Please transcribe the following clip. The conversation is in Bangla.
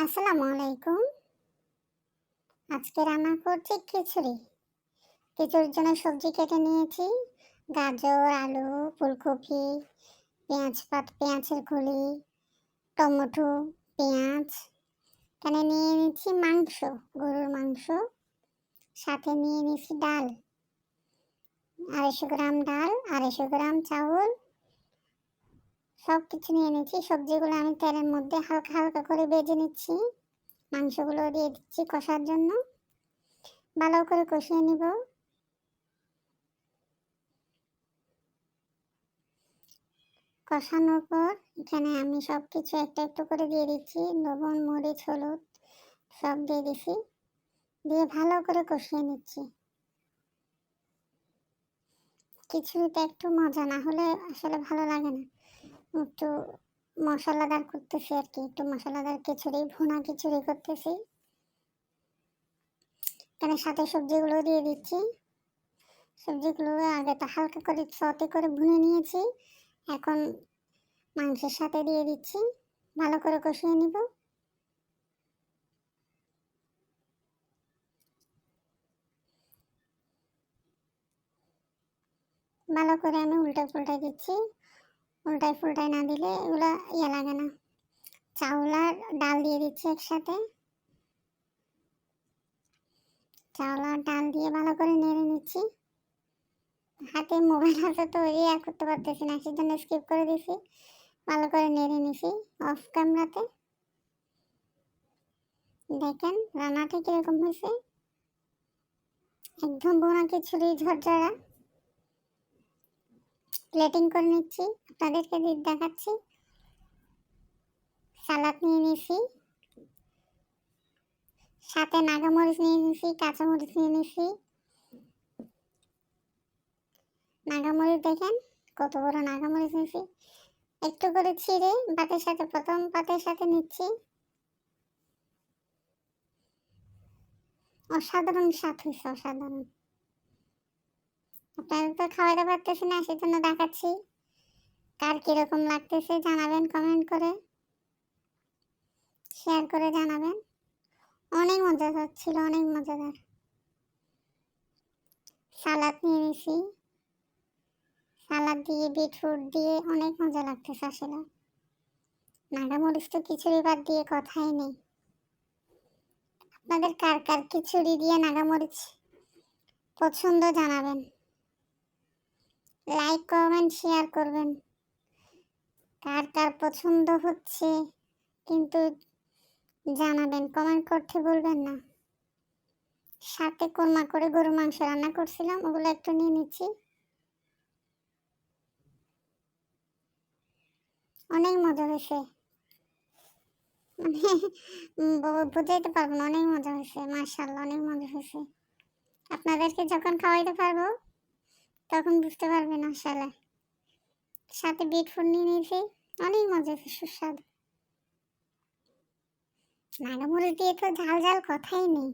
আসসালামু আলাইকুম। আজকে রান্না করছি খিচুড়ি। খিচুড়ির জন্য সবজি কেটে নিয়েছি। গাজর, আলু, ফুলকপি, পেঁয়াজের কলি, টমেটো, পেঁয়াজ। এখানে নিয়ে নিচ্ছি মাংস, গরুর মাংস। সাথে নিয়ে নিচ্ছি ডাল, 250 গ্রাম ডাল, 250 গ্রাম চাউল। সব কিছু নিয়ে নিচ্ছি। সবজিগুলো আমি তেলের মধ্যে হালকা হালকা করে ভেজে নিচ্ছি। মাংসগুলো দিয়ে দিচ্ছি কষার জন্য। ভালো করে কষিয়ে নিব। কষানোর পর এখানে আমি সব কিছু একটা একটু করে দিয়ে দিচ্ছি। লবণ, মরিচ, হলুদ সব দিয়ে দিছি। দিয়ে ভালো করে কষিয়ে নিচ্ছি। খিচুড়িটা একটু মজা না হলে আসলে ভালো লাগে না। একটু মশলাদার করতেছি আর কি, একটু মশলাদার খিচুড়ি, ভুনা খিচুড়ি করতেছি। এখানে সাথে সবজিগুলো দিয়ে দিচ্ছি। সবজিগুলো আগে তো হালকা করে সতে করে ভুনে নিয়েছি। এখন মাংসের সাথে দিয়ে দিচ্ছি। ভালো করে কষিয়ে নিব। ভালো করে আমি উল্টায় দিচ্ছি। উল্টায় না দিলে এগুলো লাগে না। চাউল আর ডাল দিয়ে দিচ্ছি একসাথে। চাউল আর ডাল দিয়ে ভালো করে নেড়ে নিচ্ছি। হাতে মোবাইল আছে তো করতে পারতেছি না, সেজন্য স্কিপ করে দিছি। ভালো করে নেড়ে নিছি অফ ক্যামেরাতে। দেখেন রান্নাটা কিরকম হয়েছে, একদম বোনা খিচুড়ি ঝরঝরা। প্লেটিং করে নিচ্ছি, আপনাদেরকে দেখাচ্ছি। সালাদ নিয়ে নিছি, সাথে নাগামরিচ নিয়ে নিছি, কাঁচামরিচ নিয়ে নিছি। নাগামরিচ দেখেন কত বড় নাগামরিচ নিয়েছি। একটু করে ছিঁড়ে প্রথম পাতের সাথে নিচ্ছি। অসাধারণ স্বাদ হয়েছে, অসাধারণ। আপনাদের তো খাওয়াতে পারতেছি না, সেজন্য দেখাচ্ছি। কার কিরকম লাগতেছে জানাবেন কমেন্ট করে, শেয়ার করে জানাবেন। অনেক মজাদার ছিল, অনেক মজাদার। সালাদ নিয়ে নিছি, সালাদ দিয়ে বিটরুট দিয়ে অনেক মজা লাগতেছে আসলে। নাগামরিচ তো খিচুড়ি বাদ দিয়ে কথাই নেই। আপনাদের কার কার খিচুড়ি দিয়ে নাগামরিচ পছন্দ জানাবেন। লাইক, কমেন্ট, শেয়ার করবেন। কার কার পছন্দ হচ্ছে কিন্তু জানাবেন, কমেন্ট করতে ভুলবেন না। সাথে কোরমা করে গরুর মাংস রান্না করছিলাম, ওগুলো একটু নিয়ে নিচ্ছি। অনেক মজা হয়েছে, বুঝাইতে পারবো না, অনেক মজা হয়েছে। মাশাআল্লাহ, অনেক মজা হয়েছে। আপনাদেরকে যখন খাওয়াইতে পারবো তখন বুঝতে পারবেন আসলে। সাথে বিটফুট নিয়ে নিয়েছি, অনেক মজা হয়েছে, সুস্বাদু। নাগামরিচ দিয়ে তো ঝাল ঝাল কথাই নেই।